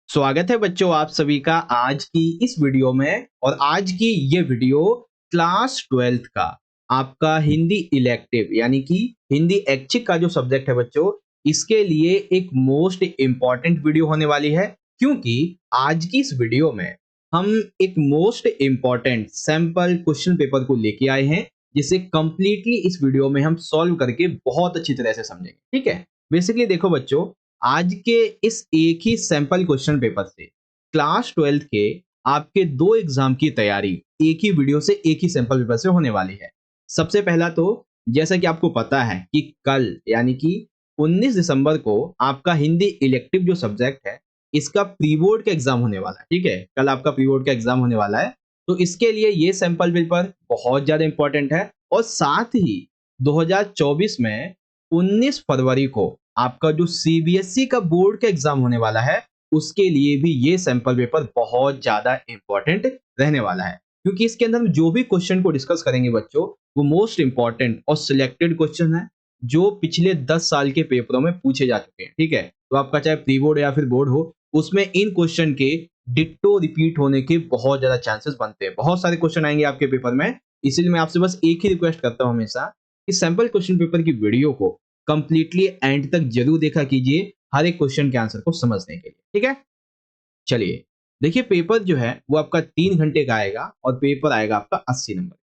स्वागत है बच्चों आप सभी का आज की इस वीडियो में। और आज की ये वीडियो क्लास 12th का आपका हिंदी इलेक्टिव यानी कि हिंदी ऐच्छिक का जो सब्जेक्ट है बच्चों, इसके लिए एक मोस्ट इम्पॉर्टेंट वीडियो होने वाली है। क्योंकि आज की इस वीडियो में हम एक most important sample question paper को लेके आए हैं, जिसे कंप्लीटली इस वीडियो में हम सॉल्व करके बहुत अच्छी तरह से समझेंगे। ठीक है, बेसिकली देखो बच्चों, आज के इस एक ही सैंपल क्वेश्चन पेपर से क्लास 12th के आपके दो एग्जाम की तैयारी एक ही वीडियो से एक ही सैंपल पेपर से होने वाली है। सबसे पहला तो जैसा कि आपको पता है कि कल यानी कि 19 दिसंबर को आपका हिंदी इलेक्टिव जो सब्जेक्ट है, इसका प्री बोर्ड का एग्जाम होने वाला है। ठीक है, कल आपका प्री बोर्ड का एग्जाम होने वाला है, तो इसके लिए ये सैंपल पेपर बहुत ज्यादा इंपॉर्टेंट है। और साथ ही 2024 में 19 फरवरी को आपका जो सीबीएसई का बोर्ड का एग्जाम होने वाला है, उसके लिए भी ये सैंपल पेपर बहुत ज्यादा इंपॉर्टेंट रहने वाला है। क्योंकि इसके अंदर हम जो भी क्वेश्चन को डिस्कस करेंगे बच्चों, वो मोस्ट इंपॉर्टेंट और सिलेक्टेड क्वेश्चन है जो पिछले 10 साल के पेपरों में पूछे जा चुके हैं। ठीक है, तो आपका चाहे प्री बोर्ड या फिर बोर्ड हो, उसमें इन क्वेश्चन के डिट्टो रिपीट होने के बहुत ज्यादा चांसेस बनते हैं। बहुत सारे क्वेश्चन आएंगे आपके पेपर में, इसीलिए मैं आपसे बस एक ही रिक्वेस्ट करता हूं हमेशा कि सैंपल क्वेश्चन पेपर की वीडियो को कंप्लीटली एंड तक जरूर देखा कीजिए, हर एक क्वेश्चन के आंसर को समझने के लिए। ठीक है, चलिए देखिए, पेपर जो है वो आपका 3 घंटे का आएगा और पेपर आएगा आपका 80 नंबर का।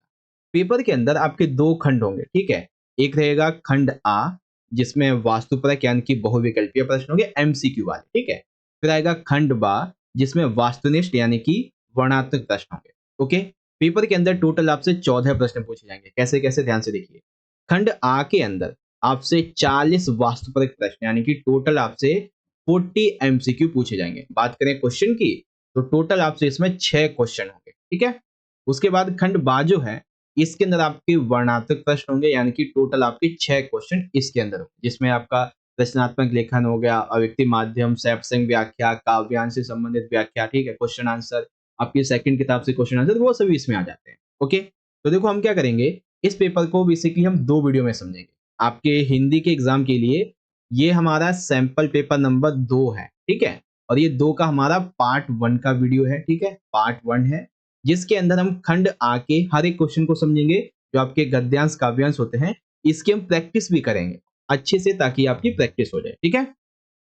पेपर के अंदर आपके दो खंड होंगे। ठीक है, एक रहेगा खंड आ, जिसमें वास्तुपरक यानी कि बहुविकल्पीय प्रश्न होंगे एमसीक्यू वाले। ठीक है, फिर आएगा खंड बा, जिसमें वास्तुनिष्ठ यानी कि वर्णात्मक प्रश्न होंगे। ओके, पेपर के अंदर टोटल आपसे 14 प्रश्न पूछे जाएंगे। कैसे कैसे, ध्यान से देखिए। खंड आ के अंदर आपसे 40 वास्तुपरक प्रश्न यानी कि टोटल आपसे 40 एमसीक्यू पूछे जाएंगे। बात करें क्वेश्चन की, तो टोटल आपसे इसमें 6 क्वेश्चन होंगे। ठीक है, उसके बाद खंड बा जो है, इसके अंदर आपके वर्णात्मक प्रश्न होंगे यानी कि टोटल आपके 6 क्वेश्चन इसके अंदर होंगे, जिसमें आपका रचनात्मक लेखन हो गया, अव्यक्ति माध्यम, सैप्संग व्याख्या, काव्यांश से संबंधित व्याख्या। ठीक है, क्वेश्चन आंसर, आपकी सेकंड किताब से क्वेश्चन आंसर, वो सभी इसमें आ जाते हैं। ओके, तो देखो हम क्या करेंगे, इस पेपर को बेसिकली हम दो वीडियो में समझेंगे। आपके हिंदी के एग्जाम के लिए ये हमारा सैंपल पेपर नंबर 2 है। ठीक है, और ये 2 का हमारा पार्ट 1 का वीडियो है। ठीक है, पार्ट 1 है, जिसके अंदर हम खंड आ के हर एक क्वेश्चन को समझेंगे। जो आपके गद्यांश काव्यांश होते हैं, इसकी हम प्रैक्टिस भी करेंगे अच्छे से, ताकि आपकी प्रैक्टिस हो जाए। ठीक है,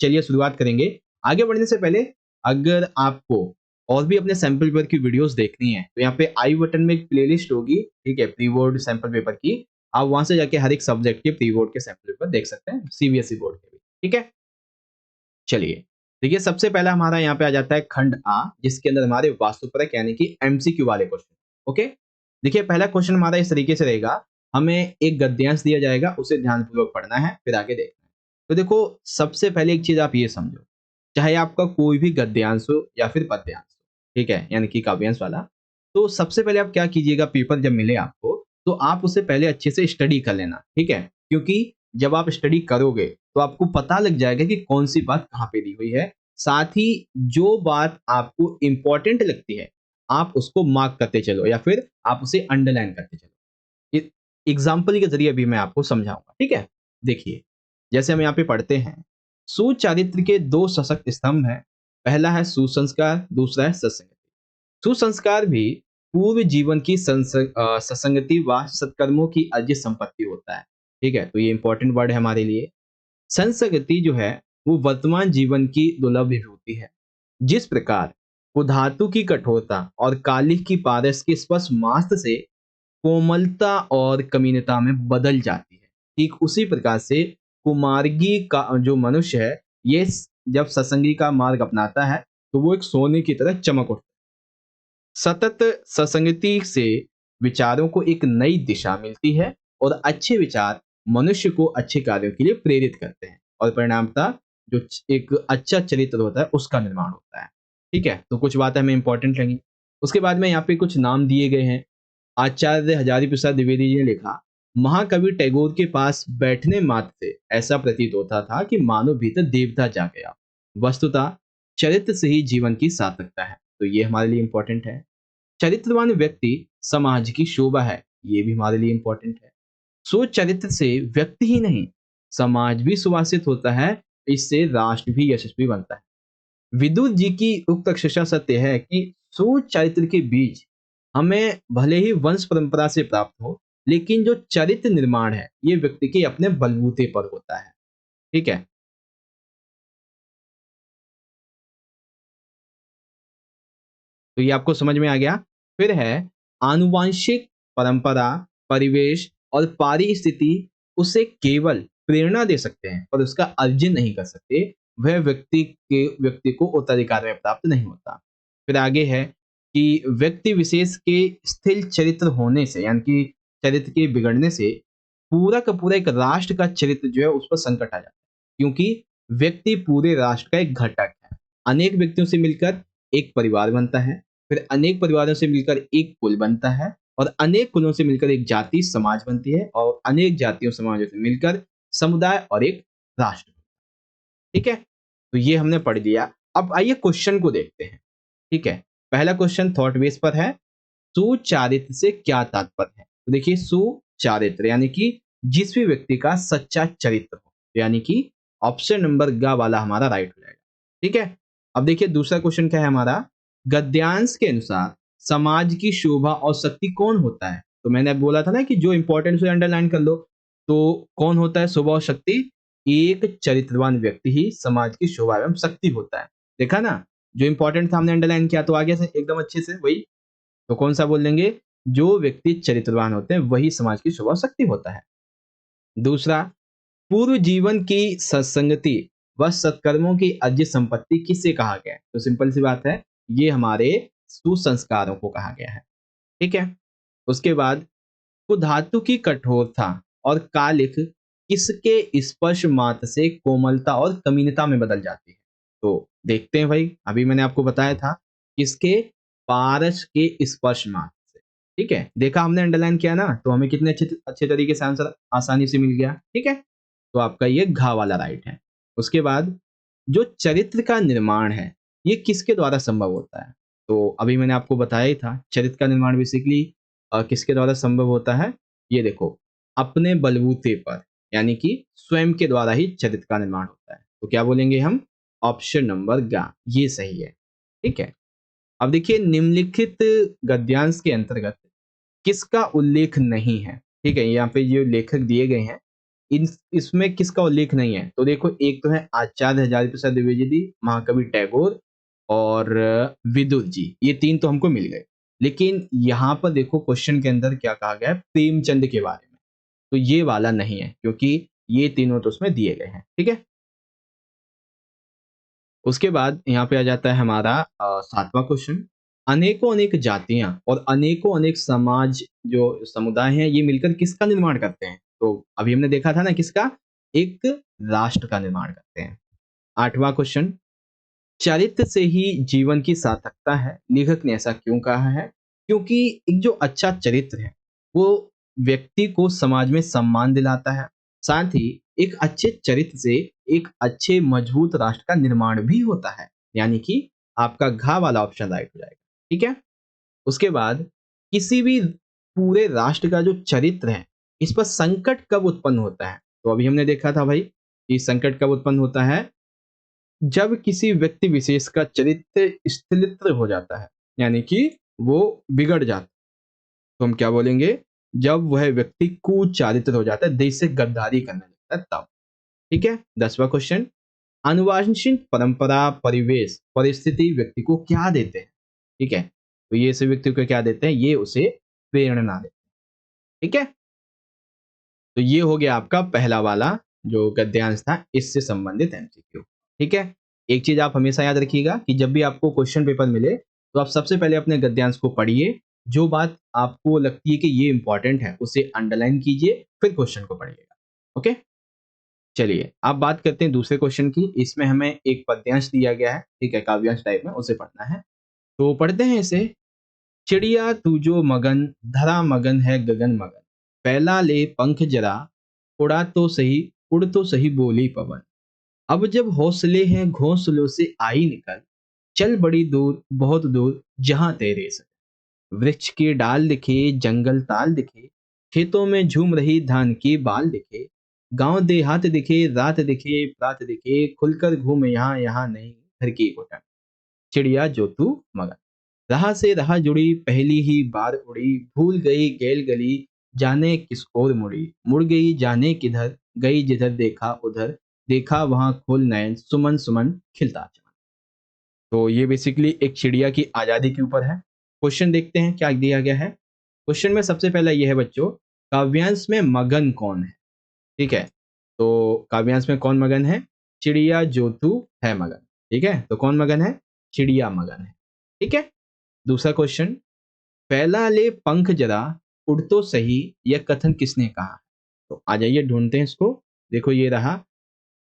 चलिए शुरुआत करेंगे। आगे बढ़ने से पहले, अगर आपको और भी अपने सैंपल पेपर की वीडियोस देखनी है, तो यहाँ पे आई बटन में एक प्लेलिस्ट होगी। ठीक है, प्री बोर्ड सैंपल पेपर की, आप वहां से जाके हर एक सब्जेक्ट के प्री बोर्ड के सैंपल पेपर देख सकते हैं, सीबीएसई बोर्ड के भी। ठीक है, चलिए देखिए, सबसे पहला हमारा यहाँ पे आ जाता है खंड आ, जिसके अंदर हमारे वास्तुपरक यानी कि एमसीक्यू वाले क्वेश्चन। ओके, देखिए पहला क्वेश्चन हमारा इस तरीके से रहेगा। हमें एक गद्यांश दिया जाएगा, उसे ध्यानपूर्वक पढ़ना है, फिर आगे देखना है। तो देखो, सबसे पहले एक चीज आप ये समझो, चाहे आपका कोई भी गद्यांश हो या फिर पद्यांश हो, ठीक है, यानी कि काव्यांश वाला, तो सबसे पहले आप क्या कीजिएगा, पेपर जब मिले आपको, तो आप उसे पहले अच्छे से स्टडी कर लेना। ठीक है, क्योंकि जब आप स्टडी करोगे तो आपको पता लग जाएगा कि कौन सी बात कहाँ पे दी हुई है। साथ ही जो बात आपको इंपॉर्टेंट लगती है, आप उसको मार्क करते चलो या फिर आप उसे अंडरलाइन करते चलो। एग्जाम्पल के जरिए भी मैं आपको समझाऊंगा। ठीक है, देखिए जैसे हम यहाँ पे पढ़ते हैं, सुचारित्र के दो सशक्त स्तंभ हैं। पहला है सुसंस्कार, दूसरा है सत्संगति। सुसंस्कार भी पूर्व जीवन की ससंगति व सत्कर्मों की अर्जित संपत्ति होता है। ठीक है, तो ये इंपॉर्टेंट वर्ड है हमारे लिए। संसगति जो है, वो वर्तमान जीवन की दुर्लभ विभूति है। जिस प्रकार वो धातु की कठोरता और कालिख की पारस के स्पर्श मात्र से कोमलता और कमीनता में बदल जाती है, ठीक उसी प्रकार से कुमार्गी का जो मनुष्य है, ये जब सत्संगी का मार्ग अपनाता है, तो वो एक सोने की तरह चमक उठता है। सतत सत्संगति से विचारों को एक नई दिशा मिलती है और अच्छे विचार मनुष्य को अच्छे कार्यों के लिए प्रेरित करते हैं, और परिणामतः जो एक अच्छा चरित्र होता है उसका निर्माण होता है। ठीक है, तो कुछ बातें हमें इंपॉर्टेंट लगी। उसके बाद में यहाँ पे कुछ नाम दिए गए हैं। आचार्य हजारी प्रसाद द्विवेदी जी ने लिखा, महाकवि टैगोर के पास बैठने मात्र से ऐसा प्रतीत होता था कि मानो भीतर देवता जा गया। वस्तुतः चरित्र से ही जीवन की सार्थकता है, तो ये हमारे लिए इंपॉर्टेंट है। चरित्रवान व्यक्ति समाज की शोभा है, ये भी हमारे लिए इंपॉर्टेंट है। सो चरित्र से व्यक्ति ही नहीं, समाज भी सुवासित होता है, इससे राष्ट्र भी यशस्वी बनता है। विदुर जी की उक्त शिक्षा सत्य है कि सुचारित्र के बीज हमें भले ही वंश परंपरा से प्राप्त हो, लेकिन जो चरित्र निर्माण है ये व्यक्ति के अपने बलबूते पर होता है। ठीक है, तो ये आपको समझ में आ गया। फिर है आनुवांशिक परंपरा, परिवेश और पारिस्थिति उसे केवल प्रेरणा दे सकते हैं पर उसका अर्जन नहीं कर सकते। वह व्यक्ति को उत्तराधिकार में प्राप्त नहीं होता। फिर आगे है कि व्यक्ति विशेष के स्थिर चरित्र होने से यानी कि चरित्र के बिगड़ने से पूरा का पूरा एक राष्ट्र का चरित्र जो है उस पर संकट आ जाता है, क्योंकि व्यक्ति पूरे राष्ट्र का एक घटक है। अनेक व्यक्तियों से मिलकर एक परिवार बनता है, फिर अनेक परिवारों से मिलकर एक कुल बनता है और अनेक कुलों से मिलकर एक जाति समाज बनती है और अनेक जातियों समाजों से मिलकर समुदाय और एक राष्ट्र। ठीक है, तो ये हमने पढ़ लिया। अब आइए क्वेश्चन को देखते हैं। ठीक है, पहला क्वेश्चन थॉट बेस पर है, सुचारित्र से क्या तात्पर्य है? तो देखिए, सुचारित्र यानी कि जिस भी व्यक्ति का सच्चा चरित्र हो, यानी कि ऑप्शन नंबर ग वाला हमारा राइट हो जाएगा। ठीक है, अब देखिए दूसरा क्वेश्चन क्या है हमारा, गद्यांश के अनुसार समाज की शोभा और शक्ति कौन होता है? तो मैंने अब बोला था ना कि जो इंपॉर्टेंट उसे अंडरलाइन कर लो। तो कौन होता है शोभा और शक्ति? एक चरित्रवान व्यक्ति ही समाज की शोभा एवं शक्ति होता है। देखा ना, जो इंपॉर्टेंट था हमने अंडरलाइन किया, तो आगे से एकदम अच्छे से वही। तो कौन सा बोल लेंगे? जो व्यक्ति चरित्रवान होते हैं वही समाज की शोभा और शक्ति होता है। दूसरा, पूर्व जीवन की सत्संगति व सत्कर्मों की अर्जित संपत्ति किसे कहा गया है? तो सिंपल सी बात है, ये हमारे सुसंस्कारों को कहा गया है। ठीक है, उसके बाद धातु की कठोरता और कालिख किसके स्पर्श मात्र से कोमलता और कमीनता में बदल जाती है? तो देखते हैं भाई, अभी मैंने आपको बताया था किसके, पारस के स्पर्श मात्र से। ठीक है, देखा हमने अंडरलाइन किया ना, तो हमें कितने अच्छे अच्छे तरीके से आंसर आसानी से मिल गया। ठीक है, तो आपका ये घा वाला राइट है। उसके बाद जो चरित्र का निर्माण है ये किसके द्वारा संभव होता है? तो अभी मैंने आपको बताया ही था, चरित्र का निर्माण बेसिकली किसके द्वारा संभव होता है? ये देखो, अपने बलबूते पर यानी कि स्वयं के द्वारा ही चरित्र का निर्माण होता है। तो क्या बोलेंगे हम? ऑप्शन नंबर गा, ये सही है। ठीक है, अब देखिए निम्नलिखित गद्यांश के अंतर्गत किसका उल्लेख नहीं है? ठीक है, यहाँ पे जो लेखक दिए गए हैं इन इसमें किसका उल्लेख नहीं है? तो देखो, एक तो है आचार्य हजारी प्रसाद द्विवेदी, महाकवि टैगोर और विदुर जी, ये तीन तो हमको मिल गए। लेकिन यहाँ पर देखो क्वेश्चन के अंदर क्या कहा गया है, प्रेमचंद के बारे में। तो ये वाला नहीं है, क्योंकि ये तीनों तो उसमें दिए गए हैं। ठीक है, उसके बाद यहाँ पे आ जाता है हमारा सातवां क्वेश्चन, अनेकों अनेक जातियां और अनेकों अनेक समाज जो समुदाय हैं ये मिलकर किसका निर्माण करते हैं? तो अभी हमने देखा था ना किसका, एक राष्ट्र का निर्माण करते हैं। आठवां क्वेश्चन, चरित्र से ही जीवन की सार्थकता है, लेखक ने ऐसा क्यों कहा है? क्योंकि एक जो अच्छा चरित्र है वो व्यक्ति को समाज में सम्मान दिलाता है, साथ ही एक अच्छे चरित्र से एक अच्छे मजबूत राष्ट्र का निर्माण भी होता है। यानी कि आपका घा वाला ऑप्शन राइट हो जाएगा। ठीक है, उसके बाद किसी भी पूरे राष्ट्र का जो चरित्र है इस पर संकट कब उत्पन्न होता है? तो अभी हमने देखा था भाई कि संकट कब उत्पन्न होता है, जब किसी व्यक्ति विशेष का चरित्र स्खलित हो जाता है, यानी कि वो बिगड़ जाता है। तो हम क्या बोलेंगे? जब वह व्यक्ति कुचारित्र हो जाता है, देश से गद्दारी करने लगता है तब। ठीक है, 10वां क्वेश्चन, आनुवंशिक परंपरा, परिवेश, परिस्थिति व्यक्ति को क्या देते हैं? ठीक है, तो ये ऐसे व्यक्ति को क्या देते हैं? ये उसे प्रेरणा देते हैं। ठीक है, तो ये हो गया आपका पहला वाला जो गद्यांश था इससे संबंधित एमसीक्यू। ठीक है, एक चीज आप हमेशा याद रखिएगा कि जब भी आपको क्वेश्चन पेपर मिले तो आप सबसे पहले अपने गद्यांश को पढ़िए, जो बात आपको लगती है कि ये इंपॉर्टेंट है उसे अंडरलाइन कीजिए, फिर क्वेश्चन को पढ़िएगा। ओके, चलिए अब बात करते हैं दूसरे क्वेश्चन की। इसमें हमें एक पद्यांश दिया गया है, ठीक है, काव्यांश टाइप में, उसे पढ़ना है। तो पढ़ते हैं इसे। चिड़िया तू जो मगन, धरा मगन है गगन मगन, फैला ले पंख जरा, उड़ा तो सही, उड़ तो सही बोली पवन। अब जब हौसले हैं घोंसलों से आई निकल, चल बड़ी दूर बहुत दूर जहां तेरे सर। वृक्ष के डाल दिखे, जंगल ताल दिखे, खेतों में झूम रही धान की बाल दिखे, गांव देहात दिखे, रात दिखे, प्रात दिखे, खुलकर घूम यहाँ यहाँ नहीं, घर की घुटन, चिड़िया जो तू मगन। राह से राह जुड़ी पहली ही बार उड़ी, भूल गई गैल गली जाने किस ओर मुड़ी, मुड़ गई जाने किधर, गई जिधर देखा उधर, देखा वहां खोल नयन, सुमन सुमन खिलता चमन। तो ये बेसिकली एक चिड़िया की आज़ादी के ऊपर है। क्वेश्चन देखते हैं क्या दिया गया है। क्वेश्चन में सबसे पहला ये है बच्चों, काव्यांश में मगन कौन है? ठीक है, तो काव्यांश में कौन मगन है? चिड़िया ज्योतु है मगन। ठीक है, तो कौन मगन है? चिड़िया मगन है। ठीक है, दूसरा क्वेश्चन, फैला ले पंख जरा उड़ तो सही, यह कथन किसने कहा? तो आ जाइए ढूंढते हैं इसको। देखो ये रहा,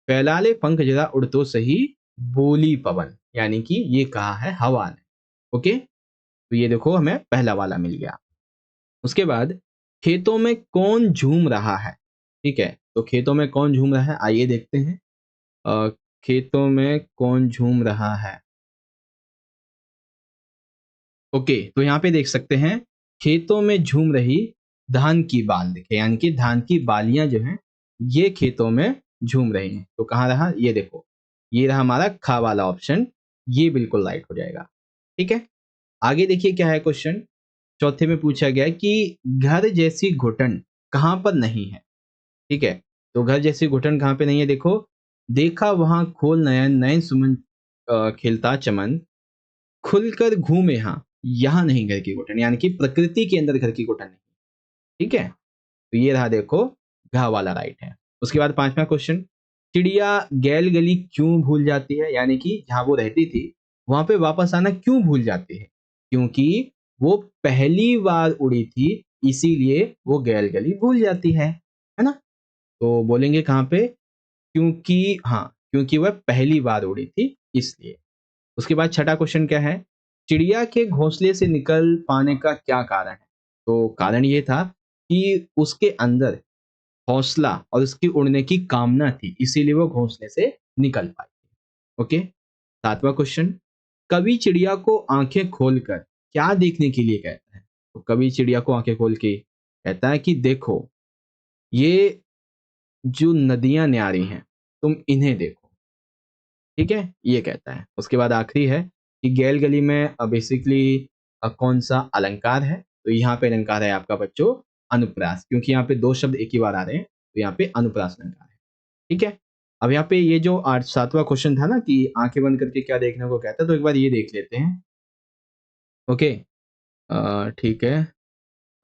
फैला ले पंख जरा उड़ तो सही, बोली पवन, यानी कि ये कहा है हवा ने। ओके, तो ये देखो हमें पहला वाला मिल गया। उसके बाद, खेतों में कौन झूम रहा है? ठीक है, तो खेतों में कौन झूम रहा है, आइए देखते हैं। अ, खेतों में कौन झूम रहा है? ओके, तो यहाँ पे देख सकते हैं, खेतों में झूम रही धान की बाल दिखे, यानी कि धान की बालियां जो हैं ये खेतों में झूम रही हैं। तो कहाँ रहा, ये देखो, ये रहा हमारा खा वाला ऑप्शन, ये बिल्कुल राइट हो जाएगा। ठीक है, आगे देखिए क्या है क्वेश्चन। चौथे में पूछा गया है कि घर जैसी घुटन कहाँ पर नहीं है? ठीक है, तो घर जैसी घुटन कहाँ पे नहीं है? देखो, देखा वहां खोल नयन, नयन सुमन खिलता चमन, खुलकर घूमे यहाँ नहीं घर की घुटन, यानी कि प्रकृति के अंदर घर की घुटन नहीं। ठीक है, तो ये रहा देखो, घ वाला राइट है। उसके बाद पांचवा क्वेश्चन, चिड़िया गैल गली क्यों भूल जाती है? यानी कि जहां वो रहती थी वहां पे वापस आना क्यों भूल जाती है? क्योंकि वो पहली बार उड़ी थी, इसीलिए वो गैल गली भूल जाती है ना? तो बोलेंगे कहाँ पे? क्योंकि हाँ, क्योंकि वह पहली बार उड़ी थी इसलिए। उसके बाद छठा क्वेश्चन क्या है, चिड़िया के घोंसले से निकल पाने का क्या कारण है? तो कारण ये था कि उसके अंदर हौसला और उसकी उड़ने की कामना थी, इसीलिए वो घोंसले से निकल पाई। ओके, सातवां क्वेश्चन, कवि चिड़िया को आंखें खोलकर क्या देखने के लिए कहता है? तो कवि चिड़िया को आंखें खोल के कहता है कि देखो, ये जो नदियां न्यारी हैं, तुम इन्हें देखो। ठीक है, ये कहता है। उसके बाद आखिरी है कि गैल गली में बेसिकली कौन सा अलंकार है? तो यहाँ पे अलंकार है आपका बच्चों अनुप्रास, क्योंकि यहाँ पे दो शब्द एक ही बार आ रहे हैं, तो यहाँ पे अनुप्रास अलंकार है। ठीक है, अब यहाँ पे ये जो आठ सातवां क्वेश्चन था ना कि आंखें बंद करके क्या देखने को कहता है, तो एक बार ये देख लेते हैं। ओके, ठीक है,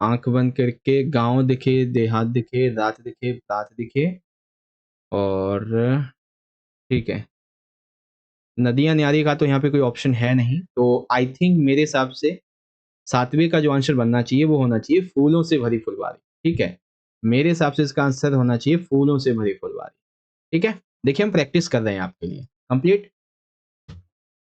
आंख बंद करके गांव दिखे, देहात दिखे, रात दिखे, रात दिखे, और ठीक है, नदियां न्यारी का तो यहाँ पे कोई ऑप्शन है नहीं, तो आई थिंक मेरे हिसाब से सातवें का जो आंसर बनना चाहिए वो होना चाहिए फूलों से भरी फुलवारी। ठीक है, मेरे हिसाब से इसका आंसर होना चाहिए फूलों से भरी फुलवारी। ठीक है, देखिए हम प्रैक्टिस कर रहे हैं आपके लिए कंप्लीट।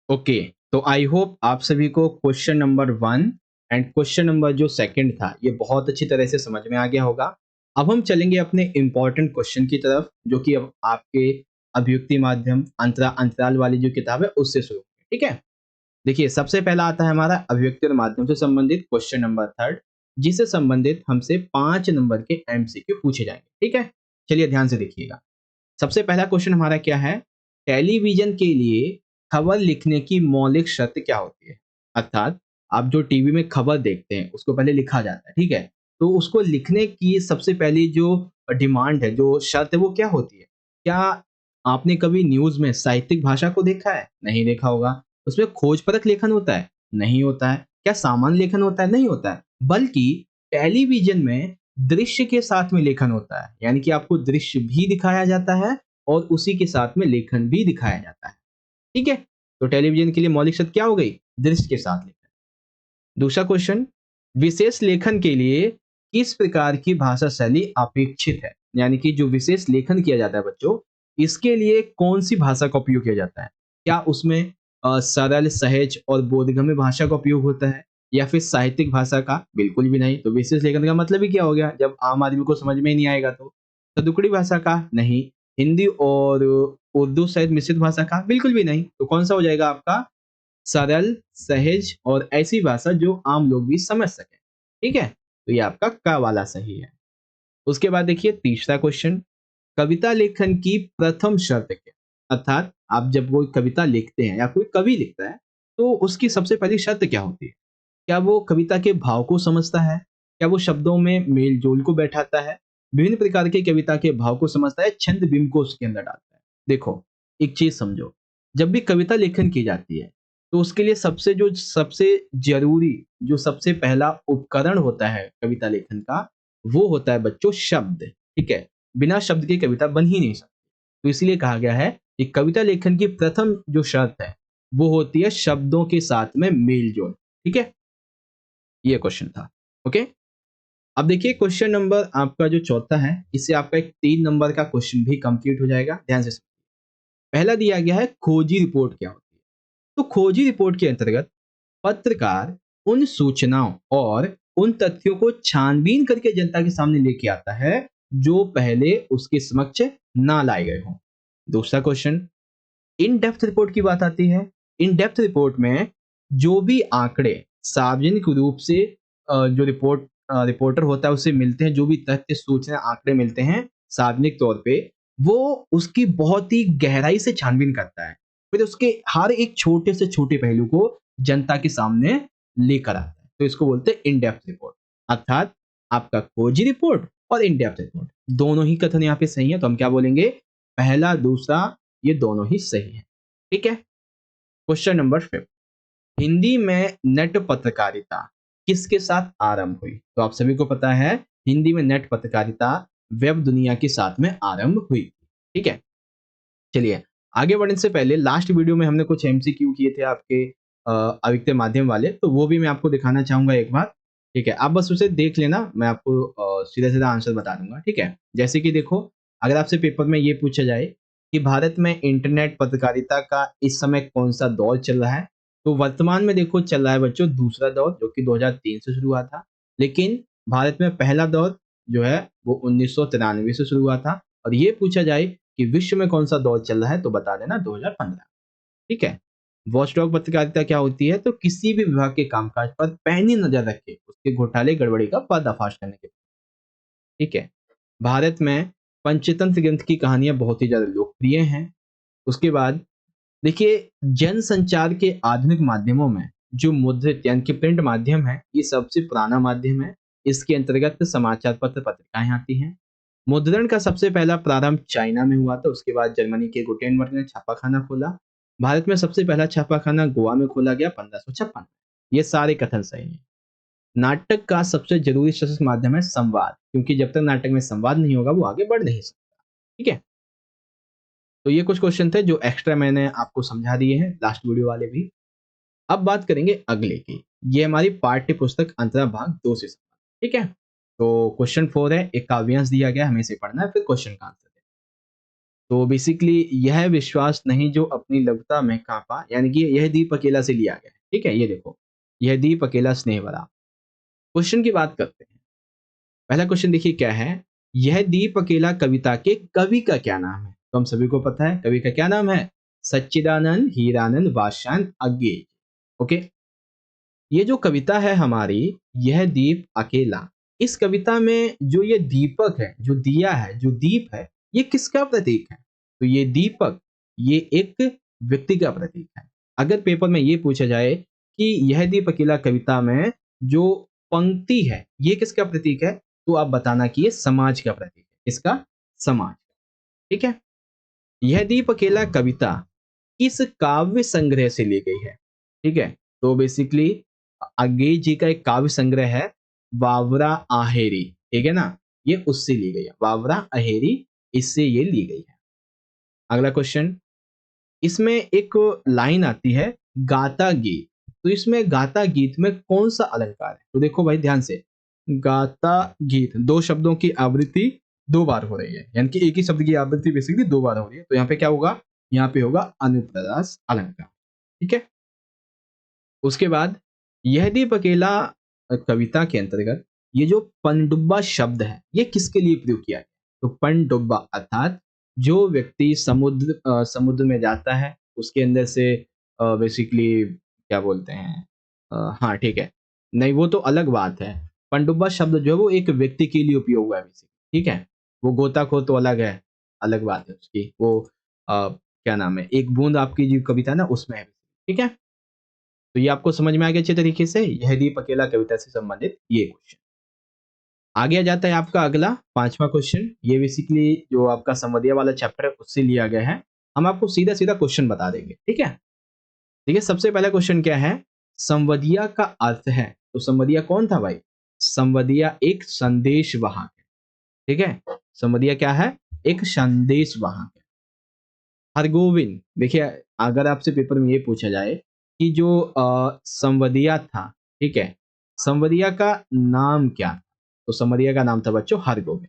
ओके, तो आई होप आप सभी को question number 1 and question number जो सेकंड था ये बहुत अच्छी तरह से समझ में आ गया होगा। अब हम चलेंगे अपने इंपॉर्टेंट क्वेश्चन की तरफ, जो कि अब आपके अभियुक्ति माध्यम अंतराल वाली जो किताब है उससे शुरू। ठीक है, देखिए सबसे पहला आता है हमारा अभिव्यक्ति और माध्यम से संबंधित क्वेश्चन नंबर 3, जिससे संबंधित हमसे 5 नंबर के एमसीक्यू पूछे जाएंगे। ठीक है, चलिए ध्यान से देखिएगा। सबसे पहला क्वेश्चन हमारा क्या है, टेलीविजन के लिए खबर लिखने की मौलिक शर्त क्या होती है? अर्थात आप जो टीवी में खबर देखते हैं उसको पहले लिखा जाता है, ठीक है, तो उसको लिखने की सबसे पहली जो डिमांड है, जो शर्त है, वो क्या होती है? क्या आपने कभी न्यूज में साहित्यिक भाषा को देखा है? नहीं देखा होगा। उसमें खोज परख लेखन होता है? नहीं होता है। क्या सामान्य लेखन होता है? नहीं होता है। बल्कि टेलीविजन में दृश्य के साथ में लेखन होता है, यानी कि आपको दृश्य भी दिखाया जाता है और उसी के साथ में लेखन भी दिखाया जाता है। ठीक है, तो टेलीविजन के लिए मौलिक शर्त क्या हो गई? दृश्य के साथ लेखन। दूसरा क्वेश्चन, विशेष लेखन के लिए किस प्रकार की भाषा शैली अपेक्षित है? यानी कि जो विशेष लेखन किया जाता है बच्चों, इसके लिए कौन सी भाषा का उपयोग किया जाता है? क्या उसमें सरल, सहज और बोधगम्य भाषा का उपयोग होता है, या फिर साहित्यिक भाषा का? बिल्कुल भी नहीं। तो विशेष लेखन का मतलब ही क्या हो गया, जब आम आदमी को समझ में ही नहीं आएगा तो? तदुकड़ी भाषा का? नहीं। हिंदी और उर्दू सहित मिश्रित भाषा का? बिल्कुल भी नहीं। तो कौन सा हो जाएगा आपका? सरल, सहज और ऐसी भाषा जो आम लोग भी समझ सकें। ठीक है, तो ये आपका क वाला सही है। उसके बाद देखिए तीसरा क्वेश्चन, कविता लेखन की प्रथम शर्त क्या? अर्थात आप जब कोई कविता लिखते हैं या कोई कवि लिखता है तो उसकी सबसे पहली शर्त क्या होती है? क्या वो कविता के भाव को समझता है? क्या वो शब्दों में मेल-जोल को बैठाता है? विभिन्न प्रकार की कविता के भाव को समझता है, छंद बिंब को उसके अंदर डालता है। देखो, एक चीज़ समझो, जब भी कविता लेखन की जाती है, तो उसके लिए सबसे ज़रूरी, जो सबसे पहला उपकरण होता है कविता लेखन का, वो होता है बच्चों शब्द, ठीक है? बिना शब्द की कविता बन ही नहीं सकती। तो इसीलिए कहा गया है कि कविता लेखन की प्रथम जो शर्त है, वो होती है शब्दों के साथ में मेल-जोल, ठीक है? ये क्वेश्चन था। ओके, अब देखिए क्वेश्चन नंबर आपका जो चौथा है, इससे आपका एक 3 नंबर का क्वेश्चन भी कंप्लीट हो जाएगा। ध्यान से सुनिए। पहला दिया गया है खोजी रिपोर्ट क्या होती है। तो खोजी रिपोर्ट के अंतर्गत पत्रकार उन सूचनाओं और उन तथ्यों को छानबीन करके जनता के सामने लेके आता है जो पहले उसके समक्ष ना लाए गए हों। दूसरा क्वेश्चन, इन डेप्थ रिपोर्ट की बात आती है। इन डेप्थ रिपोर्ट में जो भी आंकड़े सार्वजनिक रूप से जो रिपोर्टर होता है उससे मिलते हैं, जो भी तथ्य सूचना आंकड़े मिलते हैं सार्वजनिक तौर पे, वो उसकी बहुत ही गहराई से छानबीन करता है, फिर उसके हर एक छोटे से छोटे पहलू को जनता के सामने लेकर आता है। तो इसको बोलते हैं इन डेप्थ रिपोर्ट। अर्थात आपका खोजी रिपोर्ट और इन डेप्थ रिपोर्ट दोनों ही कथन यहाँ पे सही है, तो हम क्या बोलेंगे, पहला दूसरा ये दोनों ही सही है। ठीक है, क्वेश्चन नंबर 5, हिंदी में नेट पत्रकारिता किसके साथ आरंभ हुई? तो आप सभी को पता है हिंदी में नेट पत्रकारिता वेब दुनिया के साथ में आरंभ हुई। ठीक है, चलिए आगे बढ़ने से पहले लास्ट वीडियो में हमने कुछ एमसीक्यू किए थे आपके अविक्त माध्यम वाले, तो वो भी मैं आपको दिखाना चाहूंगा एक बार। ठीक है, आप बस उसे देख लेना, मैं आपको सीधा सीधा आंसर बता दूंगा। ठीक है, जैसे कि देखो, अगर आपसे पेपर में ये पूछा जाए कि भारत में इंटरनेट पत्रकारिता का इस समय कौन सा दौर चल रहा है, तो वर्तमान में देखो चल रहा है बच्चों दूसरा दौर, जो कि 2003 से शुरू हुआ था। लेकिन भारत में पहला दौर जो है वो 1993 से शुरू हुआ था। और ये पूछा जाए कि विश्व में कौन सा दौर चल रहा है, तो बता देना 2015। ठीक है, वॉचडॉग पत्रकारिता क्या होती है, तो किसी भी विभाग के कामकाज पर पैनी नजर रखे उसके घोटाले गड़बड़ी का पर्दाफाश करने के। ठीक है, भारत में पंचतंत्र ग्रंथ की कहानियां बहुत ही ज्यादा लोकप्रिय हैं। उसके बाद देखिए, जनसंचार के आधुनिक माध्यमों में जो मुद्रित यानी कि प्रिंट माध्यम है, ये सबसे पुराना माध्यम है। इसके अंतर्गत समाचार पत्र पत्रिकाएं आती हैं। मुद्रण का सबसे पहला प्रारंभ चाइना में हुआ था, उसके बाद जर्मनी के गुटेनबर्ग ने छापाखाना खोला। भारत में सबसे पहला छापाखाना गोवा में खोला गया 1556। ये सारे कथन सही हैं। नाटक का सबसे जरूरी सशक्त माध्यम है संवाद, क्योंकि जब तक नाटक में संवाद नहीं होगा वो आगे बढ़ नहीं सकता। ठीक है, तो ये कुछ क्वेश्चन थे जो एक्स्ट्रा मैंने आपको समझा दिए हैं, लास्ट वीडियो वाले भी। अब बात करेंगे अगले की। ये हमारी पाठ्य पुस्तक अंतरा भाग 2 से संबंधित। ठीक है, तो क्वेश्चन 4 है, एक काव्यांश दिया गया, हमें इसे पढ़ना है, फिर क्वेश्चन का आंसर है। तो बेसिकली यह विश्वास नहीं जो अपनी लघुता में कांपा, यानी कि यह दीप अकेला से लिया गया है। ठीक है, ये देखो, यह दीप अकेला स्नेह भरा। क्वेश्चन की बात करते हैं। पहला क्वेश्चन देखिए क्या है, यह दीप अकेला कविता के कवि का क्या नाम है? तो हम सभी को पता है कवि का क्या नाम है, सच्चिदानंद हीरानंद वात्स्यायन अज्ञे। ओके, ये जो कविता है हमारी, यह दीप अकेला, इस कविता में जो ये दीपक है, जो दिया है, जो दीप है, ये किसका प्रतीक है? तो ये दीपक, ये एक व्यक्ति का प्रतीक है। अगर पेपर में ये पूछा जाए कि यह दीप अकेला कविता में जो पंक्ति है, ये किसका प्रतीक है, तो आप बताना कि ये समाज का प्रतीक है। किसका? समाज। ठीक है, यह दीप अकेला कविता किस काव्य संग्रह से ली गई है? ठीक है, तो बेसिकली अज्ञे जी का एक काव्य संग्रह है वावरा आहेरी। ठीक है ना, ये उससे ली गई है, वावरा अहेरी, इससे ये ली गई है। अगला क्वेश्चन, इसमें एक लाइन आती है गाता गीत, तो इसमें गाता गीत में कौन सा अलंकार है? तो देखो भाई ध्यान से, गाता गीत, दो शब्दों की आवृत्ति 2 बार हो रही है, यानी कि एक ही शब्द की आवृत्ति बेसिकली 2 बार हो रही है, तो यहाँ पे क्या होगा, यहाँ पे होगा अनुप्रास अलंकार। ठीक है, उसके बाद यह दीप अकेला कविता के अंतर्गत ये जो पनडुब्बा शब्द है, ये किसके लिए प्रयोग किया गया? तो पनडुब्बा अर्थात जो व्यक्ति समुद्र में जाता है, उसके अंदर से बेसिकली क्या बोलते हैं, हाँ ठीक है, नहीं वो तो अलग बात है। पनडुब्बा शब्द जो है वो एक व्यक्ति के लिए उपयोग हुआ है बेसिकली। ठीक है, वो गोताखोर तो अलग है, अलग बात है उसकी, वो क्या नाम है, एक बूंद आपकी जो कविता है ना उसमें है। ठीक है, तो ये आपको समझ में आ गया अच्छे तरीके से, यह दीप अकेला कविता से संबंधित ये क्वेश्चन। आगे आ जाता है आपका अगला 5वां क्वेश्चन। ये बेसिकली जो आपका संवदिया वाला चैप्टर है उससे लिया गया है। हम आपको सीधा सीधा क्वेश्चन बता देंगे, ठीक है। देखिए सबसे पहला क्वेश्चन क्या है, संवदिया का अर्थ है। तो संवदिया कौन था भाई, संवदिया एक संदेश वाहक है, ठीक है। संवदिया क्या है, एक संदेश वाहक है। हरगोविंद, देखिए अगर आपसे पेपर में ये पूछा जाए कि जो संवदिया था, ठीक है, संवदिया का नाम क्या था, तो संवदिया का नाम था बच्चों हरगोविंद।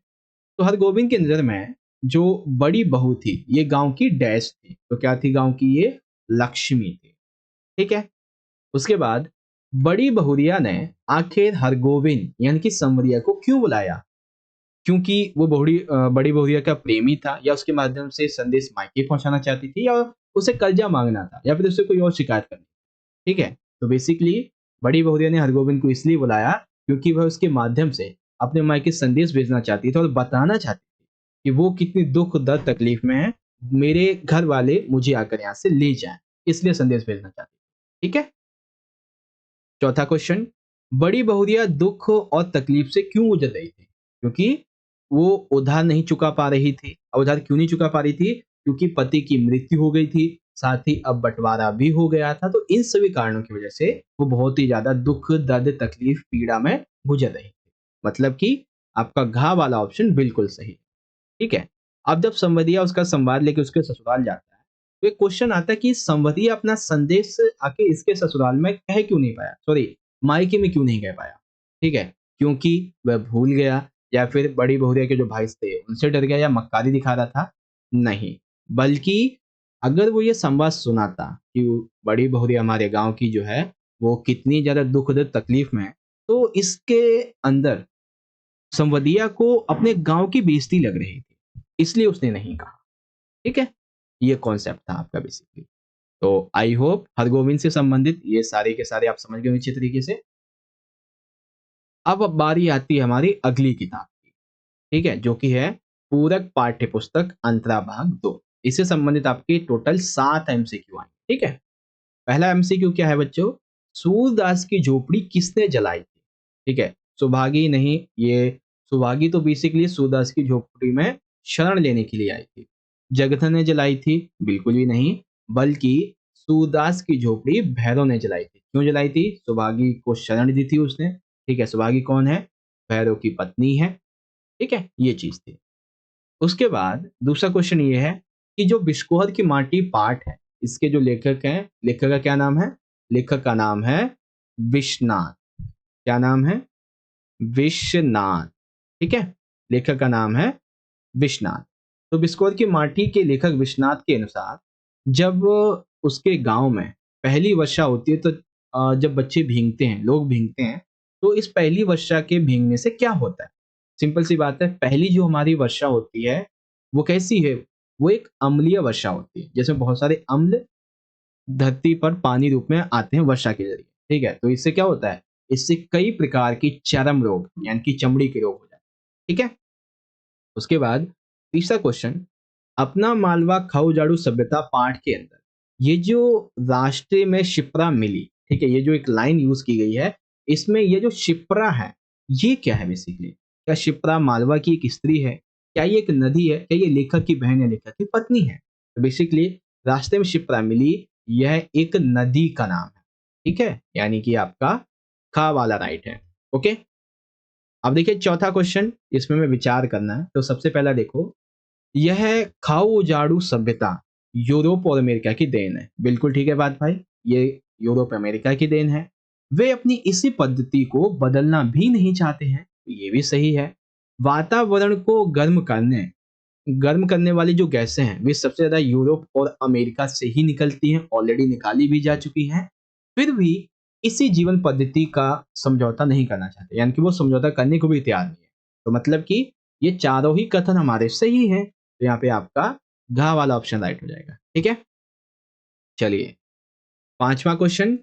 तो हरगोविंद की नजर में जो बड़ी बहू थी ये गांव की डैश थी, तो क्या थी गांव की, ये लक्ष्मी थी, ठीक है। उसके बाद बड़ी बहुरिया ने आखिर हरगोविंद यानी कि संवरिया को क्यों बुलाया, क्योंकि वो बड़ी बहुरिया का प्रेमी था, या उसके माध्यम से संदेश मायके पहुंचाना चाहती थी, या उसे कर्जा मांगना था, या फिर उससे कोई और शिकायत करनी, ठीक है। तो बेसिकली बड़ी बहुरिया ने हरगोविंद को इसलिए बुलाया क्योंकि वह उसके माध्यम से अपने मायके संदेश भेजना चाहती थी और बताना चाहती थी कि वो कितनी दुख दर्द तकलीफ में है, मेरे घर वाले मुझे आकर यहाँ से ले जाएं, इसलिए संदेश भेजना चाहती थी, ठीक है। चौथा क्वेश्चन, बड़ी बहुरिया दुख और तकलीफ से क्यों गुजर रही थी, क्योंकि वो उधार नहीं चुका पा रही थी। और उधार क्यों नहीं चुका पा रही थी, क्योंकि पति की मृत्यु हो गई थी, साथ ही अब बंटवारा भी हो गया था। तो इन सभी कारणों की वजह से वो बहुत ही ज्यादा दुख दर्द तकलीफ पीड़ा में गुजर रही थी। मतलब कि आपका घा वाला ऑप्शन बिल्कुल सही है, ठीक है। अब जब संवदिया उसका संवाद लेके उसके ससुराल जाता है, तो एक क्वेश्चन आता है कि संवदिया अपना संदेश आके इसके ससुराल में कह क्यों नहीं पाया, सॉरी मायके में क्यों नहीं कह पाया, ठीक है। क्योंकि वह भूल गया, या फिर बड़ी बहुरिया के जो भाई थे उनसे डर गया, या मक्कारी दिखा रहा था, नहीं। बल्कि अगर वो ये संवाद सुनाता कि बड़ी बहुरिया हमारे गांव की जो है वो कितनी ज्यादा दुख दर्द तकलीफ में है, तो इसके अंदर संवदिया को अपने गांव की बेइज्जती लग रही थी, इसलिए उसने नहीं कहा, ठीक है। ये कॉन्सेप्ट था आपका बेसिकली। तो आई होप हरगोविंद से संबंधित ये सारे के सारे आप समझ गए अच्छे तरीके से। अब बारी आती है हमारी अगली किताब की, ठीक है, जो कि है पूरक पाठ्य पुस्तक अंतरा भाग 2। इससे संबंधित आपके टोटल 7 एमसीक्यू आएंगे, ठीक है। पहला एमसीक्यू क्या है बच्चों, सूरदास की झोपड़ी किसने जलाई थी, ठीक है। सुभागी नहीं, ये सुभागी तो बेसिकली सूरदास की झोपड़ी में शरण लेने के लिए आई थी। जगधन ने जलाई थी, बिल्कुल भी नहीं, बल्कि सूरदास की झोपड़ी भैरव ने जलाई थी। क्यों जलाई थी, सुभागी को शरण दी थी उसने, ठीक है। सुभागी कौन है, भैरव की पत्नी है, ठीक है, ये चीज थी। उसके बाद दूसरा क्वेश्चन ये है कि जो बिस्कोहर की माटी पाठ है, इसके जो लेखक हैं, लेखक का क्या नाम है, लेखक का नाम है विश्वनाथ। क्या नाम है, विश्वनाथ, ठीक है। लेखक का नाम है विश्वनाथ। तो बिस्कोहर की माटी के लेखक विश्वनाथ के अनुसार जब उसके गांव में पहली वर्षा होती है, तो जब बच्चे भीगते हैं, लोग भीगते हैं, तो इस पहली वर्षा के भीगने से क्या होता है, सिंपल सी बात है, पहली जो हमारी वर्षा होती है वो कैसी है, वो एक अम्लीय वर्षा होती है, जिसमें बहुत सारे अम्ल धरती पर पानी रूप में आते हैं वर्षा के जरिए, ठीक है। तो इससे क्या होता है, इससे कई प्रकार की चर्म रोग यानी कि चमड़ी के रोग हो जाते हैं, ठीक है। उसके बाद तीसरा क्वेश्चन, अपना मालवा खाऊ जाड़ू सभ्यता पाठ के अंदर ये जो राष्ट्र में शिप्रा मिली, ठीक है, ये जो एक लाइन यूज की गई है, इसमें ये जो शिप्रा है ये क्या है बेसिकली, क्या शिप्रा मालवा की एक स्त्री है, क्या ये एक नदी है, क्या ये लेखक की बहन है, लेखक की पत्नी है। तो बेसिकली रास्ते में शिप्रा मिली, यह एक नदी का नाम है, ठीक है, यानी कि आपका खा वाला राइट है, ओके। अब देखिए चौथा क्वेश्चन, इसमें में विचार करना है। तो सबसे पहला देखो, यह खाओ जाड़ू सभ्यता यूरोप और अमेरिका की देन है, बिल्कुल ठीक है बात भाई, ये यूरोप अमेरिका की देन है। वे अपनी इसी पद्धति को बदलना भी नहीं चाहते हैं, तो ये भी सही है। वातावरण को गर्म करने वाली जो गैसें हैं वे सबसे ज्यादा यूरोप और अमेरिका से ही निकलती हैं, ऑलरेडी निकाली भी जा चुकी हैं। फिर भी इसी जीवन पद्धति का समझौता नहीं करना चाहते, यानी कि वो समझौता करने को भी तैयार नहीं है। तो मतलब कि ये चारों ही कथन हमारे सही हैं, तो यहाँ पे आपका घ वाला ऑप्शन राइट हो जाएगा, ठीक है। चलिए पांचवा क्वेश्चन,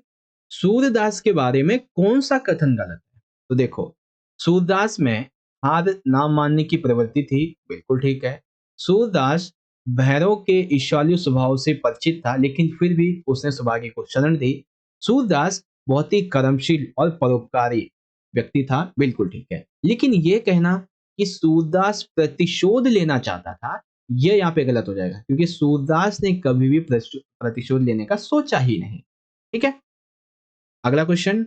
सूरदास के बारे में कौन सा कथन गलत है। तो देखो सूरदास में हार ना मानने की प्रवृत्ति थी, बिल्कुल ठीक है। सूरदास भैरव के ईर्ष्यालु स्वभाव से परिचित था, लेकिन फिर भी उसने सौभाग्य को शरण दी। सूरदास बहुत ही कर्मशील और परोपकारी व्यक्ति था, बिल्कुल ठीक है। लेकिन ये कहना कि सूरदास प्रतिशोध लेना चाहता था, ये यहाँ पे गलत हो जाएगा, क्योंकि सूरदास ने कभी भी प्रतिशोध लेने का सोचा ही नहीं। ठीक है। अगला क्वेश्चन,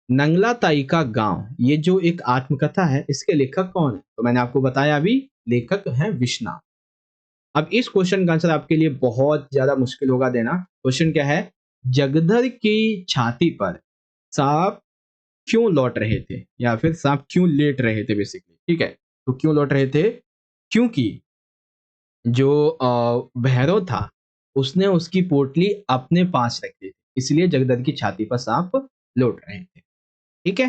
नंगला ताई का गांव, ये जो एक आत्मकथा है, इसके लेखक कौन है? तो मैंने आपको बताया अभी, लेखक हैं विश्वनाथ। अब इस क्वेश्चन का आंसर आपके लिए बहुत ज्यादा मुश्किल होगा देना। क्वेश्चन क्या है? जगदर की छाती पर सांप क्यों लौट रहे थे, या फिर सांप क्यों लेट रहे थे बेसिकली। ठीक है, तो क्यों लौट रहे थे? क्योंकि जो भैरव था, उसने उसकी पोटली अपने पास रखी थी, इसलिए जगदर की छाती पर सांप लौट रहे थे। ठीक है।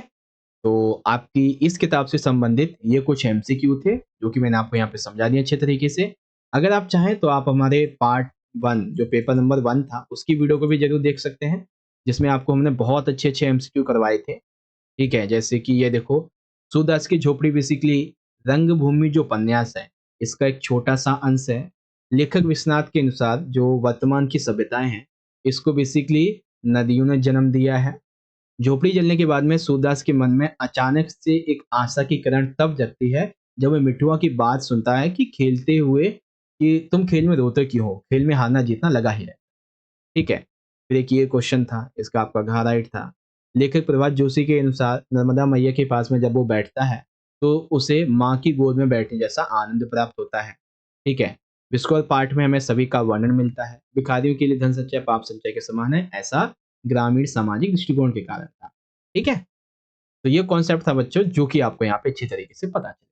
तो आपकी इस किताब से संबंधित ये कुछ एमसीक्यू थे, जो कि मैंने आपको यहाँ पे समझा दिए अच्छे तरीके से। अगर आप चाहें तो आप हमारे पार्ट 1 जो पेपर नंबर 1 था, उसकी वीडियो को भी ज़रूर देख सकते हैं, जिसमें आपको हमने बहुत अच्छे-अच्छे एमसीक्यू करवाए थे। ठीक है, जैसे कि ये देखो, सूरदास की झोपड़ी बेसिकली रंगभूमि जो उपन्यास है, इसका एक छोटा-सा अंश है। लेखक विश्वनाथ के अनुसार जो वर्तमान की सभ्यताएँ हैं, इसको बेसिकली नदियों ने जन्म दिया है। झोपड़ी जलने के बाद में सूरदास के मन में अचानक से एक आशा की किरण तब जगती है, जब वह मिठुआ की बात सुनता है कि खेलते हुए कि तुम खेल में रोते क्यों हो? खेल में हारना जीतना लगा ही है। ठीक है। फिर एक ये क्वेश्चन था, इसका आपका घ राइट था। लेखक प्रभात जोशी के अनुसार नर्मदा मैया के पास में जब वो बैठता है, तो उसे माँ की गोद में बैठने जैसा आनंद प्राप्त होता है। ठीक है। विस्कोर पाठ में हमें सभी का वर्णन मिलता है। भिखारियों के लिए धन संचय पाप संचय के समान है, ऐसा ग्रामीण सामाजिक दृष्टिकोण के कारण था। ठीक है। तो ये कॉन्सेप्ट था बच्चों, जो कि आपको यहाँ पे अच्छी तरीके से पता चले।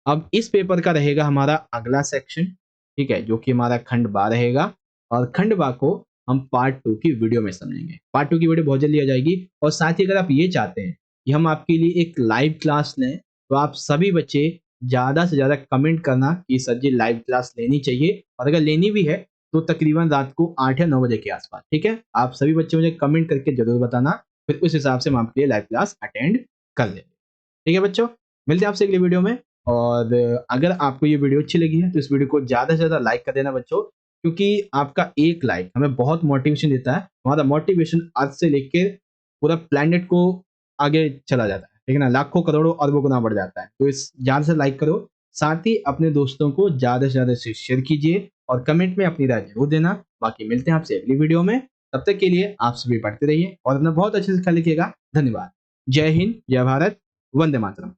अब इस पेपर का रहेगा हमारा अगला सेक्शन, ठीक है, जो कि हमारा खंड बा रहेगा, और खंड बा को हम पार्ट 2 की वीडियो में समझेंगे। पार्ट 2 की वीडियो बहुत जल्दी आ जाएगी, और साथ ही अगर आप ये चाहते हैं कि हम आपके लिए एक लाइव क्लास लें, तो आप सभी बच्चे ज़्यादा से ज़्यादा कमेंट करना कि सर जी लाइव क्लास लेनी चाहिए, और अगर लेनी भी है तो तकरीबन रात को 8 या 9 बजे के आसपास। ठीक है, आप सभी बच्चे मुझे कमेंट करके जरूर बताना, फिर उस हिसाब से हम आपके लिए लाइव क्लास अटेंड कर लेंगे। ठीक है बच्चों, मिलते हैं आपसे अगली वीडियो में। और अगर आपको ये वीडियो अच्छी लगी है तो इस वीडियो को ज़्यादा से ज़्यादा लाइक कर देना बच्चों, क्योंकि आपका एक लाइक हमें बहुत मोटिवेशन देता है। हमारा मोटिवेशन अर्थ से लेकर पूरा प्लैनेट को आगे चला जाता है, ठीक है ना, लाखों करोड़ों अरबों गुना बढ़ जाता है। तो इस ज़्यादा से लाइक करो, साथ ही अपने दोस्तों को ज़्यादा से ज़्यादा से शेयर कीजिए, और कमेंट में अपनी राय जरूर देना। बाकी मिलते हैं आपसे अगली वीडियो में, तब तक के लिए आप सभी पढ़ते रहिए और अपना बहुत अच्छे से ख्याल रखिएगा। धन्यवाद। जय हिंद, जय भारत, वंदे मातरम।